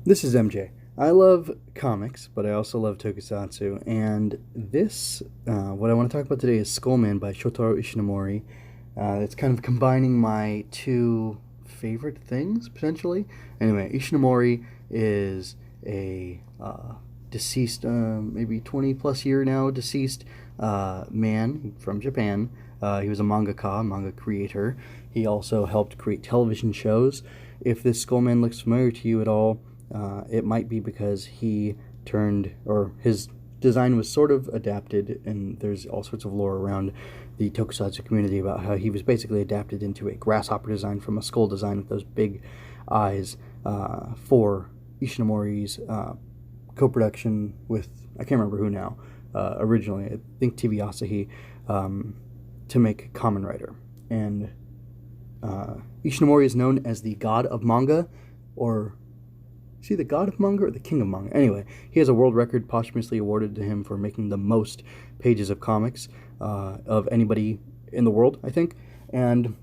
This is MJ. I love comics, but I also love tokusatsu, and what I want to talk about today is Skullman by Shotaro Ishinomori. It's kind of combining my two favorite things, potentially. Anyway, Ishinomori is a deceased, maybe 20 plus year now deceased man from Japan. He was a manga creator. He also helped create television shows. If this Skullman looks familiar to you at all, it might be because his design was sort of adapted, and there's all sorts of lore around the tokusatsu community about how he was basically adapted into a grasshopper design from a skull design with those big eyes for Ishinomori's co-production with, I can't remember who now, originally, I think TV Asahi, to make Kamen Rider. And Ishinomori is known as the god of manga, or is he the god of manga or the king of manga? Anyway, he has a world record posthumously awarded to him for making the most pages of comics of anybody in the world, I think. And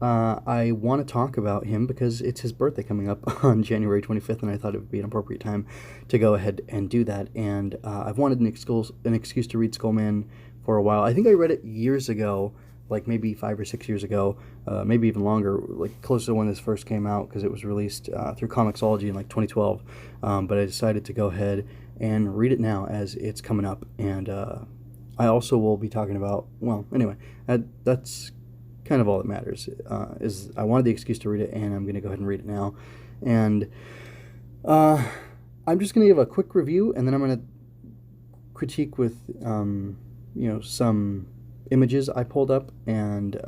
I want to talk about him because it's his birthday coming up on January 25th, and I thought it would be an appropriate time to go ahead and do that. And I've wanted an excuse to read Skullman for a while. I think I read it years ago, like maybe 5 or 6 years ago, maybe even longer, like close to when this first came out, because it was released through Comixology in like 2012. But I decided to go ahead and read it now as it's coming up. And I also will be talking about, well, anyway, that's kind of all that matters. Is I wanted the excuse to read it, and I'm going to go ahead and read it now. And I'm just going to give a quick review, and then I'm going to critique with, some images I pulled up, and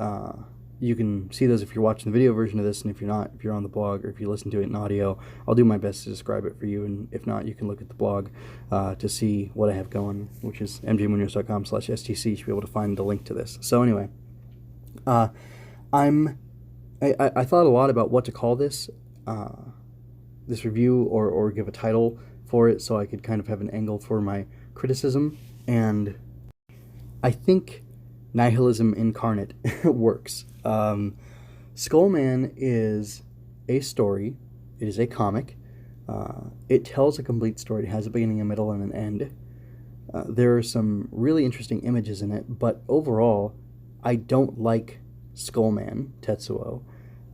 you can see those if you're watching the video version of this, and if you're not, if you're on the blog, or if you listen to it in audio, I'll do my best to describe it for you, and if not, you can look at the blog to see what I have going, which is mjmunoz.com/stc. You should be able to find the link to this. So anyway, I thought a lot about what to call this review, or give a title for it, so I could kind of have an angle for my criticism, and I think Nihilism Incarnate works. Skullman is a story. It is a comic. It tells a complete story. It has a beginning, a middle, and an end. There are some really interesting images in it, but overall, I don't like Skullman, Tetsuo.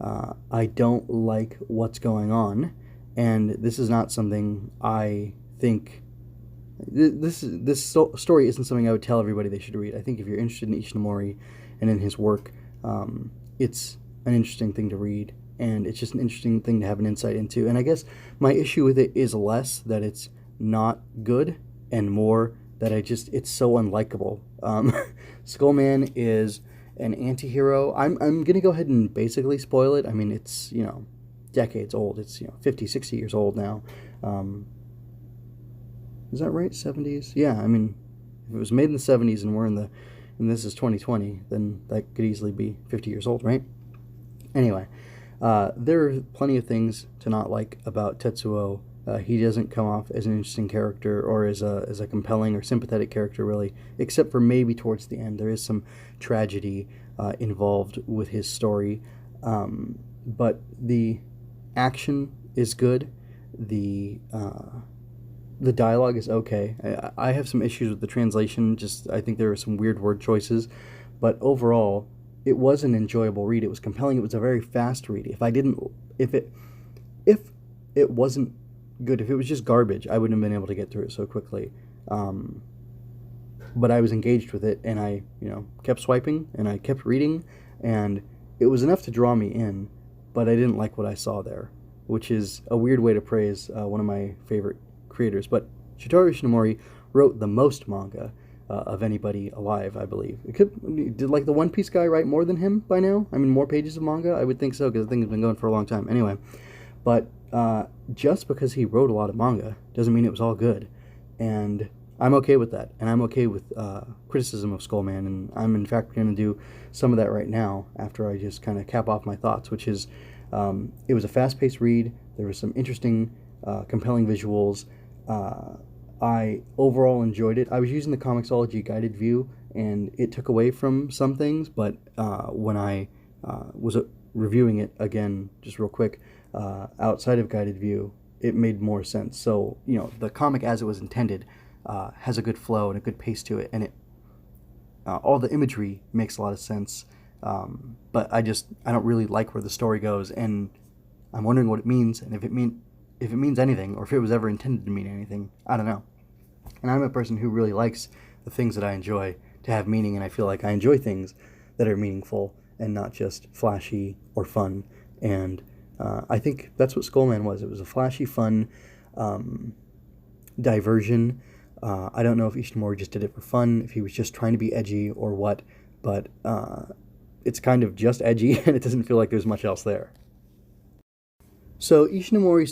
I don't like what's going on, and this is not something I think... This story isn't something I would tell everybody they should read. I think if you're interested in Ishinomori and in his work, it's an interesting thing to read, and it's just an interesting thing to have an insight into. And I guess my issue with it is less that it's not good, and more that it's so unlikable. Skullman is an anti-hero. I'm going to go ahead and basically spoil it. I mean, it's, decades old. It's, 50, 60 years old now. Is that right? 70s? Yeah, I mean, if it was made in the 70s and this is 2020, then that could easily be 50 years old, right? Anyway, there are plenty of things to not like about Tetsuo. He doesn't come off as an interesting character, or as a compelling or sympathetic character, really, except for maybe towards the end. There is some tragedy involved with his story, but the action is good. The dialogue is okay. I have some issues with the translation. I think there are some weird word choices, but overall, it was an enjoyable read. It was compelling. It was a very fast read. If it wasn't good, if it was just garbage, I wouldn't have been able to get through it so quickly. But I was engaged with it, and I, kept swiping, and I kept reading, and it was enough to draw me in, but I didn't like what I saw there, which is a weird way to praise one of my favorite creators. But Shotaro Ishinomori wrote the most manga of anybody alive, I believe. Did like the One Piece guy write more than him by now? I mean, more pages of manga? I would think so, because the thing has been going for a long time. Anyway, but just because he wrote a lot of manga doesn't mean it was all good, and I'm okay with that, and I'm okay with criticism of Skullman, and I'm in fact going to do some of that right now after I just kind of cap off my thoughts, which is it was a fast-paced read. There was some interesting, compelling visuals. I overall enjoyed it. I was using the Comixology guided view, and it took away from some things, but when I was reviewing it again, just real quick, outside of guided view, it made more sense. So, the comic as it was intended has a good flow and a good pace to it, and all the imagery makes a lot of sense. But I don't really like where the story goes, and I'm wondering what it means, and if it means anything, or if it was ever intended to mean anything. I don't know. And I'm a person who really likes the things that I enjoy to have meaning, and I feel like I enjoy things that are meaningful and not just flashy or fun. And I think that's what Skullman was. It was a flashy, fun diversion. I don't know if Ishinomori just did it for fun, if he was just trying to be edgy or what, but it's kind of just edgy, and it doesn't feel like there's much else there. So Ishinomori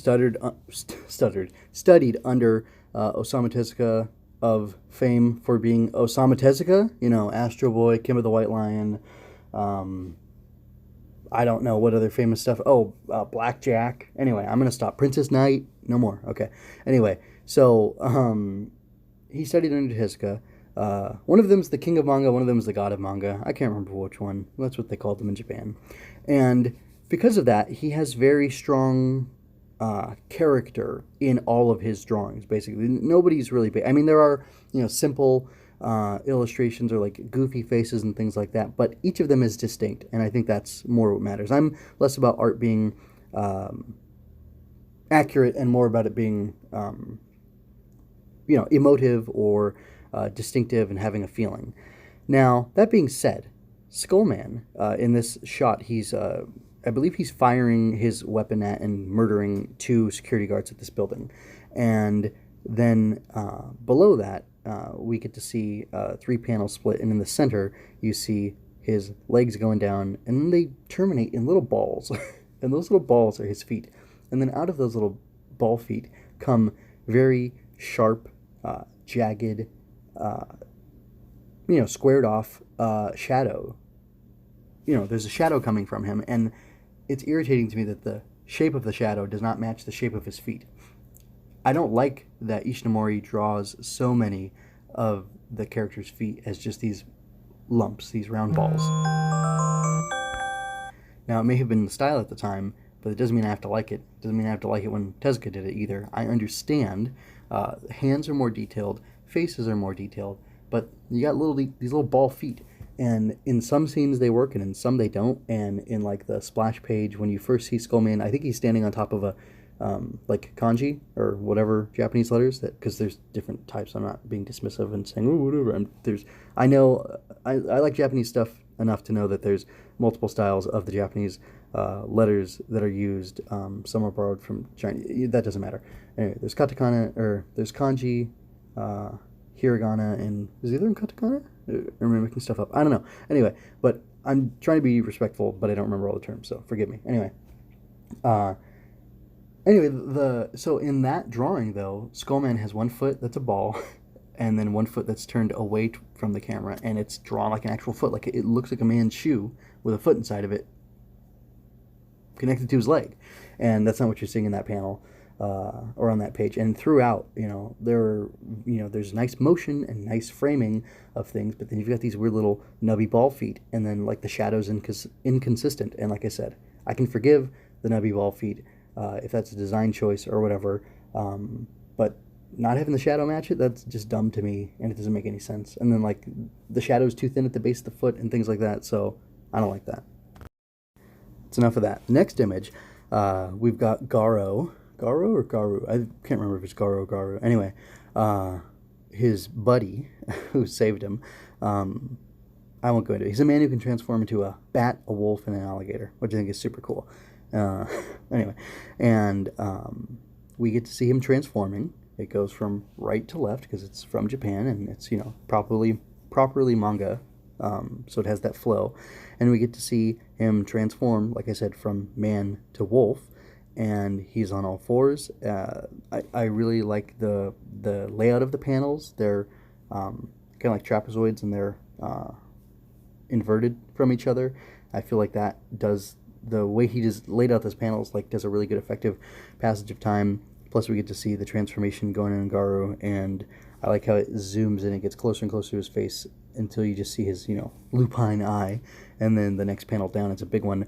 studied under Osamu Tezuka of fame for being Osamu Tezuka, Astro Boy, Kim of the White Lion, I don't know what other famous stuff. Oh, Blackjack. Anyway, I'm going to stop. Princess Knight. No more. Okay. Anyway, so he studied under Tezuka. One of them's the king of manga. One of them's the god of manga. I can't remember which one. That's what they called them in Japan. And because of that, he has very strong character in all of his drawings, basically. Nobody's really... I mean, there are, simple... illustrations or like goofy faces and things like that, but each of them is distinct, and I think that's more what matters. I'm less about art being accurate and more about it being emotive or distinctive and having a feeling. Now, that being said, Skullman, in this shot, he's I believe he's firing his weapon at and murdering 2 security guards at this building, and then below that we get to see 3 panels split, and in the center you see his legs going down, and then they terminate in little balls, and those little balls are his feet, and then out of those little ball feet come very sharp, jagged, squared off shadow. There's a shadow coming from him, and it's irritating to me that the shape of the shadow does not match the shape of his feet. I don't like that Ishinomori draws so many of the character's feet as just these lumps, these round balls. Now, it may have been the style at the time, but it doesn't mean I have to like it. It doesn't mean I have to like it when Tezuka did it either. I understand hands are more detailed, faces are more detailed, but you got these little ball feet. And in some scenes they work, and in some they don't. And in like the splash page, when you first see Skullman, I think he's standing on top of a like kanji or whatever Japanese letters, that because there's different types. I'm not being dismissive and saying whatever. I like Japanese stuff enough to know that there's multiple styles of the Japanese letters that are used. Some are borrowed from Chinese. That doesn't matter. Anyway, there's katakana, or there's kanji, hiragana, and is the other one katakana? Or am I making stuff up? I don't know. Anyway, but I'm trying to be respectful, but I don't remember all the terms, so forgive me. Anyway, so in that drawing, though, Skullman has 1 foot that's a ball, and then 1 foot that's turned away from the camera, and it's drawn like an actual foot. Like it looks like a man's shoe with a foot inside of it connected to his leg. And that's not what you're seeing in that panel or on that page. And throughout, there's nice motion and nice framing of things, but then you've got these weird little nubby ball feet, and then like the shadow's inconsistent. And like I said, I can forgive the nubby ball feet if that's a design choice or whatever, but not having the shadow match it, that's just dumb to me, and it doesn't make any sense. And then like the shadow's too thin at the base of the foot and things like that, so I don't like that. It's enough of that. Next image, we've got Garo or Garu? I can't remember if it's Garo or Garu. Anyway, his buddy who saved him, I won't go into it. He's a man who can transform into a bat, a wolf, and an alligator, which I think is super cool. Anyway, and we get to see him transforming. It goes from right to left because it's from Japan, and it's properly manga, so it has that flow. And we get to see him transform, like I said, from man to wolf, and he's on all fours. I really like the layout of the panels. They're kind of like trapezoids, and they're inverted from each other. I feel like that does, the way he just laid out those panels, like, does a really good effective passage of time. Plus we get to see the transformation going on in Garo, and I like how it zooms in. It gets closer and closer to his face until you just see his, lupine eye. And then the next panel down, it's a big one.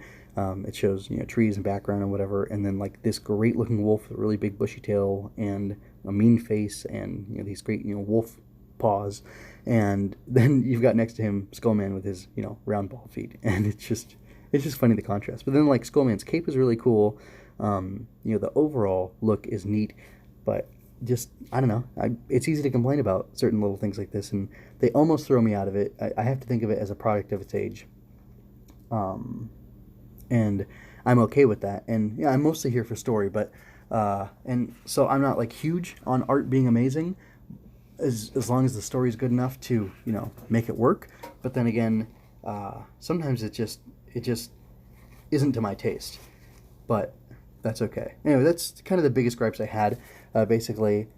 It shows, trees and background and whatever, and then like this great looking wolf with a really big bushy tail and a mean face and these great wolf paws, and then you've got next to him Skullman with his round ball feet, and it's just funny, the contrast. But then like Skullman's cape is really cool. The overall look is neat, but just I don't know. It's easy to complain about certain little things like this, and they almost throw me out of it. I have to think of it as a product of its age, and I'm okay with that. And yeah, I'm mostly here for story, but and so I'm not like huge on art being amazing, as long as the story is good enough to make it work. But then again, sometimes it just isn't to my taste, but that's okay. Anyway, that's kind of the biggest gripes I had. Basically,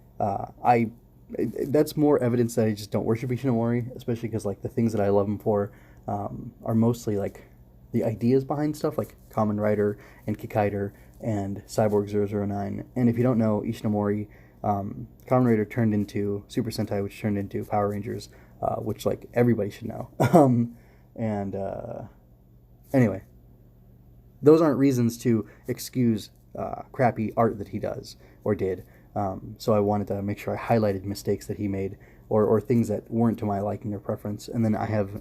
that's more evidence that I just don't worship Ishinomori, especially because like the things that I love him for are mostly like the ideas behind stuff, like Kamen Rider and Kikaider and Cyborg 009. And if you don't know, Ishinomori, Kamen Rider turned into Super Sentai, which turned into Power Rangers, which like everybody should know. Anyway, those aren't reasons to excuse crappy art that he does or did. So I wanted to make sure I highlighted mistakes that he made, or things that weren't to my liking or preference. And then I have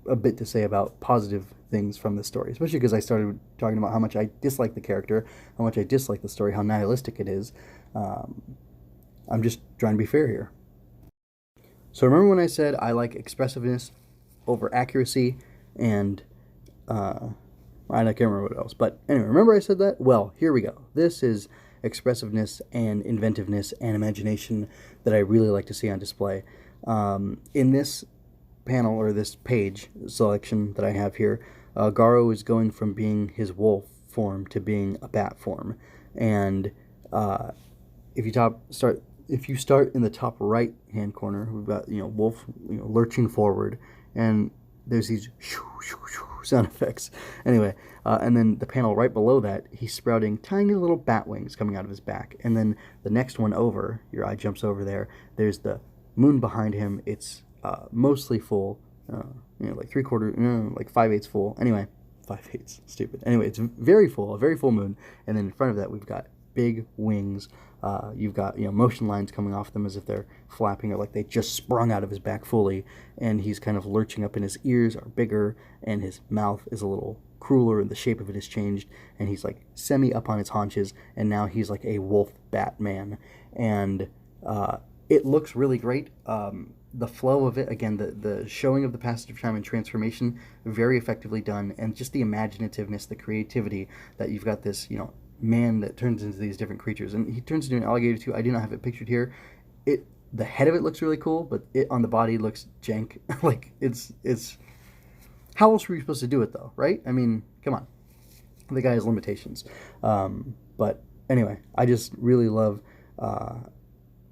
a bit to say about positive things from this story, especially because I started talking about how much I dislike the character, how much I dislike the story, how nihilistic it is. I'm just trying to be fair here. So remember when I said I like expressiveness over accuracy, and I can't remember what else. But anyway, remember I said that? Well, here we go. This is expressiveness and inventiveness and imagination that I really like to see on display. In this panel, or this page selection that I have here, Garo is going from being his wolf form to being a bat form. And if you start in the top right hand corner, we've got wolf lurching forward, and there's these shoo, shoo, shoo sound effects. Anyway, and then the panel right below that, he's sprouting tiny little bat wings coming out of his back. And then the next one over, your eye jumps over there, there's the moon behind him. It's mostly full, like 3/4, like 5/8 full. Anyway, 5/8, stupid. Anyway, it's very full, a very full moon. And then in front of that, we've got big wings. You've got motion lines coming off them as if they're flapping, or like they just sprung out of his back fully, and he's kind of lurching up, and his ears are bigger, and his mouth is a little crueler, and the shape of it has changed, and he's like semi up on his haunches, and now he's like a wolf Batman, and it looks really great. The flow of it, again, the showing of the passage of time and transformation, very effectively done, and just the imaginativeness, the creativity that you've got this man that turns into these different creatures, and he turns into an alligator too. I do not have it pictured here. The head of it looks really cool, but it on the body looks jank. Like it's how else were you supposed to do it though, right? I mean, come on, the guy has limitations. But anyway, I just really love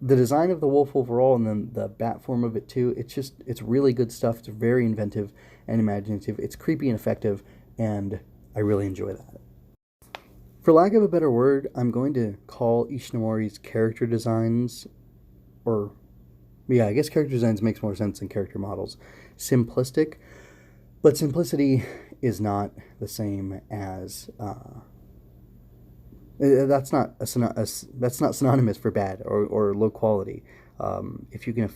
the design of the wolf overall, and then the bat form of it too. It's really good stuff. It's very inventive and imaginative. It's creepy and effective, and I really enjoy that. For lack of a better word, I'm going to call Ishinomori's character designs, or yeah, I guess character designs makes more sense than character models, simplistic. But simplicity is not the same as that's not synonymous for bad or low quality. If you can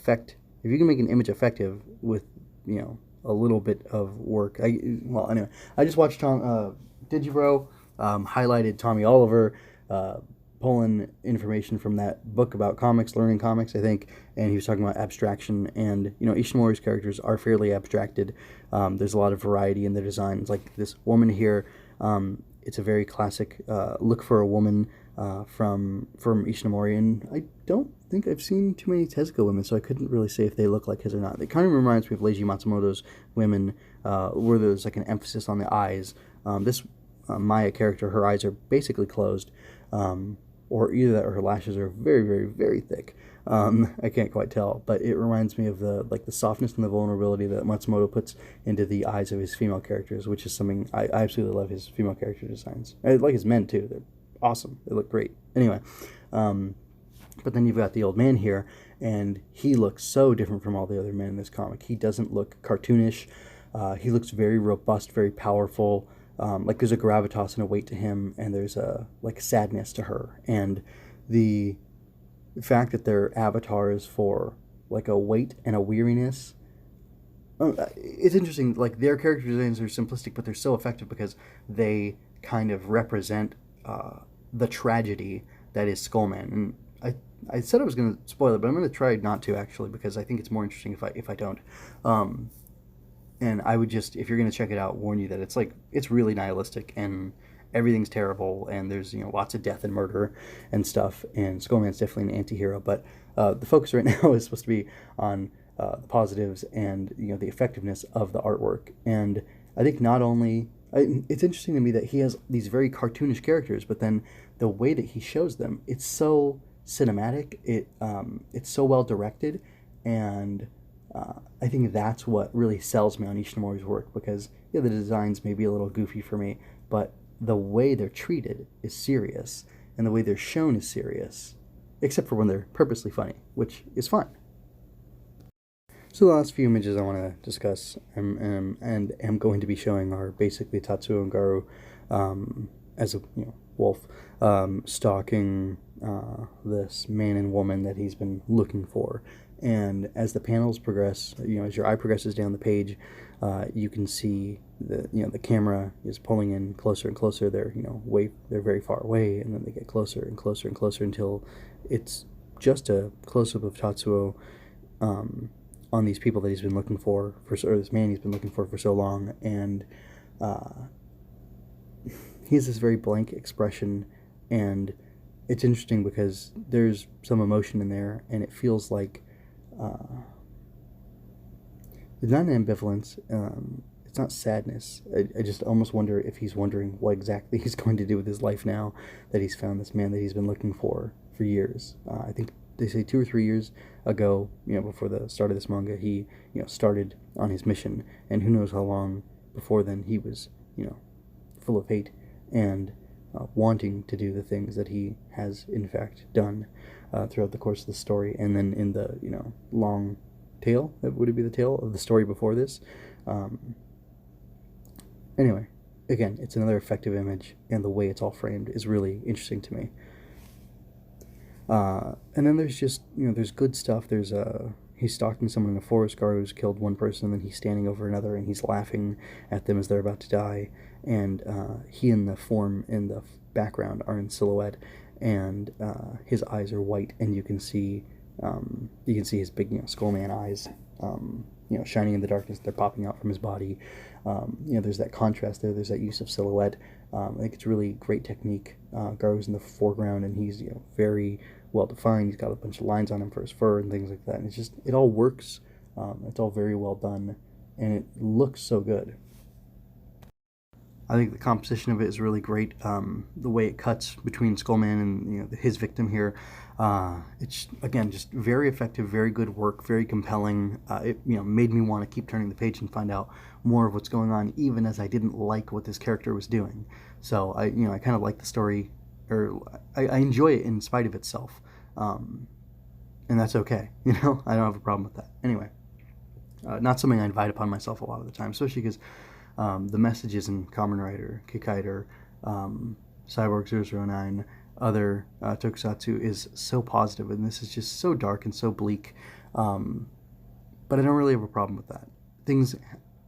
make an image effective with a little bit of work. Anyway, I just watched Digibro highlighted Tommy Oliver, pulling information from that book about comics, learning comics, I think, and he was talking about abstraction, and Ishinomori's characters are fairly abstracted. There's a lot of variety in their designs. Like this woman here, it's a very classic look for a woman from Ishinomori, and I don't think I've seen too many Tezuka women, so I couldn't really say if they look like his or not. It kind of reminds me of Leiji Matsumoto's women, where there's like an emphasis on the eyes. This Maya character, her eyes are basically closed, or either that or her lashes are very, very, very thick. I can't quite tell, but it reminds me of the softness and the vulnerability that Matsumoto puts into the eyes of his female characters, which is something I absolutely love. His female character designs. I like his men too. They're awesome. They look great. Anyway, but then you've got the old man here, and he looks so different from all the other men in this comic. He doesn't look cartoonish. He looks very robust, very powerful. like there's a gravitas and a weight to him, and there's a like sadness to her, and the fact that their avatars for like a weight and a weariness. It's interesting. Like their character designs are simplistic, but they're so effective because they kind of represent the tragedy that is Skullman. And I said I was going to spoil it, but I'm going to try not to actually because I think it's more interesting if I don't. And I would just, if you're going to check it out, warn you that it's really nihilistic and everything's terrible and there's lots of death and murder and stuff. And Skullman's definitely an anti-hero, but the focus right now is supposed to be on the positives and the effectiveness of the artwork. And I think not only it's interesting to me that he has these very cartoonish characters, but then the way that he shows them, it's so cinematic. It's so well directed, and I think that's what really sells me on Ishinomori's work because the designs may be a little goofy for me, but the way they're treated is serious, and the way they're shown is serious, except for when they're purposely funny, which is fine. So the last few images I want to discuss and am going to be showing are basically Tatsuo and Garo as a wolf stalking this man and woman that he's been looking for. And as the panels progress, as your eye progresses down the page, you can see the camera is pulling in closer and closer. They're they're very far away, and then they get closer and closer and closer until it's just a close up of Tatsuo on these people that he's been looking for or this man he's been looking for so long, and he has this very blank expression, and it's interesting because there's some emotion in there, and it feels like it's not an ambivalence, it's not sadness. I just almost wonder if he's wondering what exactly he's going to do with his life now that he's found this man that he's been looking for years. I think they say 2 or 3 years ago, before the start of this manga, he, started on his mission, and who knows how long before then he was, full of hate and wanting to do the things that he has in fact done throughout the course of the story. And then in the, long tail, would it be the tail of the story before this? Anyway, again, it's another effective image, and the way it's all framed is really interesting to me. And then there's just, there's good stuff. There's he's stalking someone in a forest. Garo's killed one person, and then he's standing over another, and he's laughing at them as they're about to die. And he and the form in the background are in silhouette, and his eyes are white, and you can see his big, Skullman eyes, shining in the darkness. They're popping out from his body. There's that contrast there. There's that use of silhouette. I think it's really great technique. Garo's in the foreground, and he's very well defined. He's got a bunch of lines on him for his fur and things like that. And it all works. It's all very well done, and it looks so good. I think the composition of it is really great. The way it cuts between Skullman and his victim here, it's again just very effective, very good work, very compelling. It made me want to keep turning the page and find out more of what's going on, even as I didn't like what this character was doing. So I kind of like the story, or I enjoy it in spite of itself, and that's okay. I don't have a problem with that. Anyway, not something I invite upon myself a lot of the time, especially because the messages in Kamen Rider, Kikaider, Cyborg 009, other tokusatsu is so positive, and this is just so dark and so bleak. But I don't really have a problem with that. Things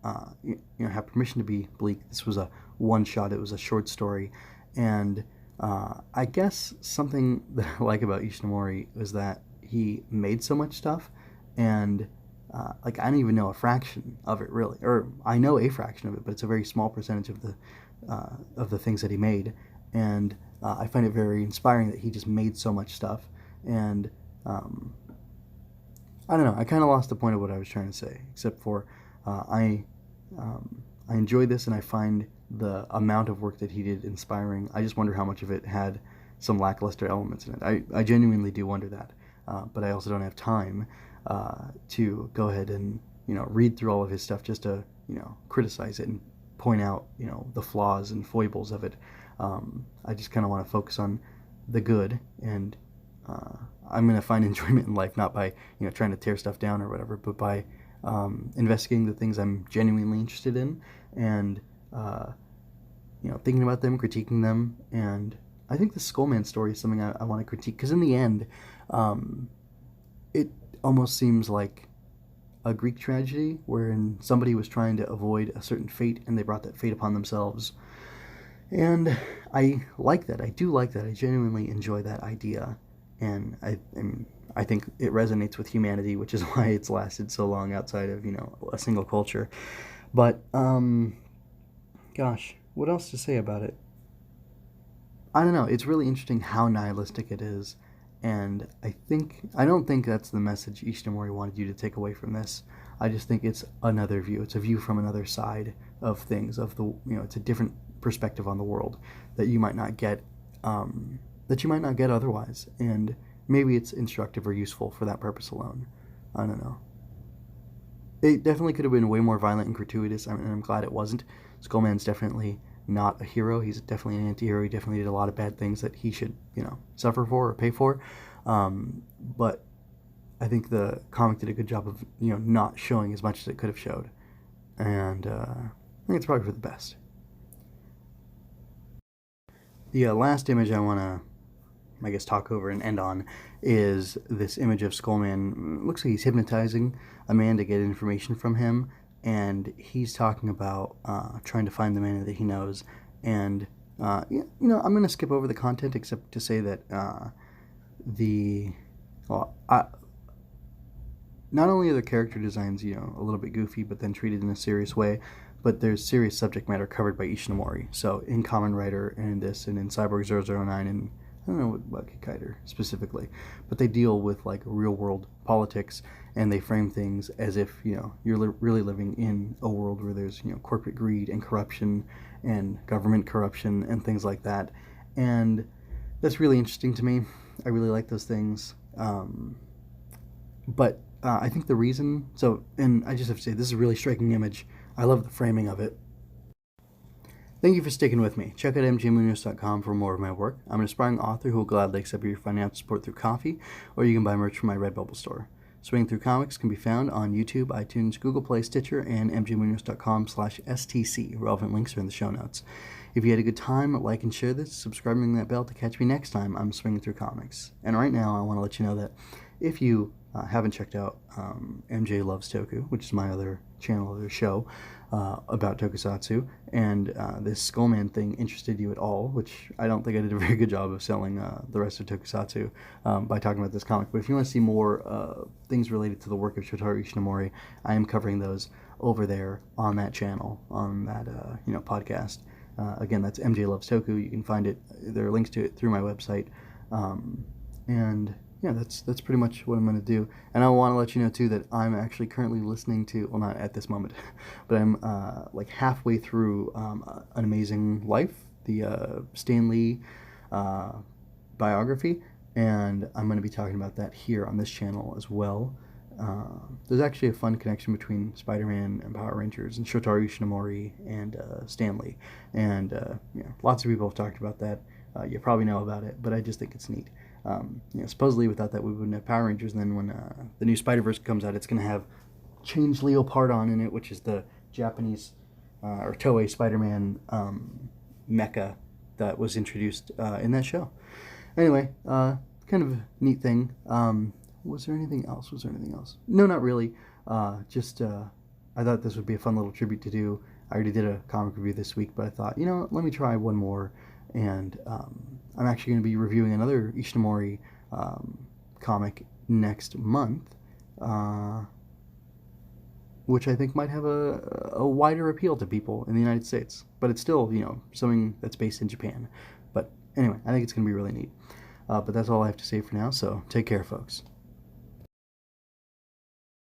have permission to be bleak. This was a one-shot. It was a short story, and I guess something that I like about Ishinomori is that he made so much stuff, and I don't even know a fraction of it really, or I know a fraction of it, but it's a very small percentage of the things that he made, and I find it very inspiring that he just made so much stuff. And I don't know, I kind of lost the point of what I was trying to say, except for I enjoy this, and I find the amount of work that he did inspiring. I just wonder how much of it had some lackluster elements in it. I genuinely do wonder that, but I also don't have time to go ahead and read through all of his stuff just to criticize it and point out the flaws and foibles of it. I just kind of want to focus on the good, and I'm going to find enjoyment in life not by trying to tear stuff down or whatever, but by investigating the things I'm genuinely interested in, and thinking about them, critiquing them, and I think the Skullman story is something I want to critique, because in the end, it almost seems like a Greek tragedy wherein somebody was trying to avoid a certain fate and they brought that fate upon themselves. And I like that. I do like that. I genuinely enjoy that idea. And I think it resonates with humanity, which is why it's lasted so long outside of, a single culture. But, gosh, what else to say about it? I don't know. It's really interesting how nihilistic it is. And I don't think that's the message Ishinomori wanted you to take away from this. I just think it's another view. It's a view from another side of things, it's a different perspective on the world that you might not get, otherwise. And maybe it's instructive or useful for that purpose alone. I don't know. It definitely could have been way more violent and gratuitous, and I'm glad it wasn't. Skullman's definitely not a hero. He's definitely an anti-hero. He definitely did a lot of bad things that he should, suffer for or pay for. But I think the comic did a good job of, not showing as much as it could have showed. And I think it's probably for the best. The last image I want to, talk over and end on is this image of Skullman. It looks like he's hypnotizing a man to get information from him, and he's talking about trying to find the man that he knows. And, I'm going to skip over the content except to say that not only are the character designs, a little bit goofy, but then treated in a serious way, but there's serious subject matter covered by Ishinomori. So in Kamen Rider and in this, and in Cyborg 009, and I don't know what Kaider specifically, but they deal with like real world politics, and they frame things as if, you're really living in a world where there's, corporate greed and corruption and government corruption and things like that. And that's really interesting to me. I really like those things. But I think the reason, and I just have to say, this is a really striking image. I love the framing of it. Thank you for sticking with me. Check out mjmunoz.com for more of my work. I'm an aspiring author who will gladly accept your financial support through Ko-fi, or you can buy merch from my Redbubble store. Swinging Through Comics can be found on YouTube, iTunes, Google Play, Stitcher, and mjmunoz.com/stc. Relevant links are in the show notes. If you had a good time, like and share this, subscribe and ring that bell to catch me next time I'm Swinging Through Comics. And right now, I want to let you know that if you haven't checked out MJ Loves Toku, which is my other channel, other show about tokusatsu, and this Skullman thing interested you at all, which I don't think I did a very good job of selling the rest of tokusatsu by talking about this comic. But if you want to see more things related to the work of Shotaro Ishinomori, I am covering those over there on that channel, on that podcast. Again, that's MJ Loves Toku. You can find it. There are links to it through my website, and yeah, that's pretty much what I'm going to do. And I want to let you know, too, that I'm actually currently listening to, well, not at this moment, but I'm like halfway through An Amazing Life, the Stan Lee biography, and I'm going to be talking about that here on this channel as well. There's actually a fun connection between Spider-Man and Power Rangers and Shotaro Ishinomori and Stan Lee. And lots of people have talked about that. You probably know about it, but I just think it's neat. Supposedly without that we wouldn't have Power Rangers, and then when the new Spider-Verse comes out, it's going to have Change Leopardon in it, which is the Japanese or Toei Spider-Man mecha that was introduced in that show. Anyway, kind of a neat thing. Was there anything else? No, not really. I thought this would be a fun little tribute to do. I already did a comic review this week, but I thought, let me try one more. And I'm actually going to be reviewing another Ishinomori comic next month, which I think might have a wider appeal to people in the United States. But it's still, something that's based in Japan. But anyway, I think it's going to be really neat. But that's all I have to say for now, so take care, folks.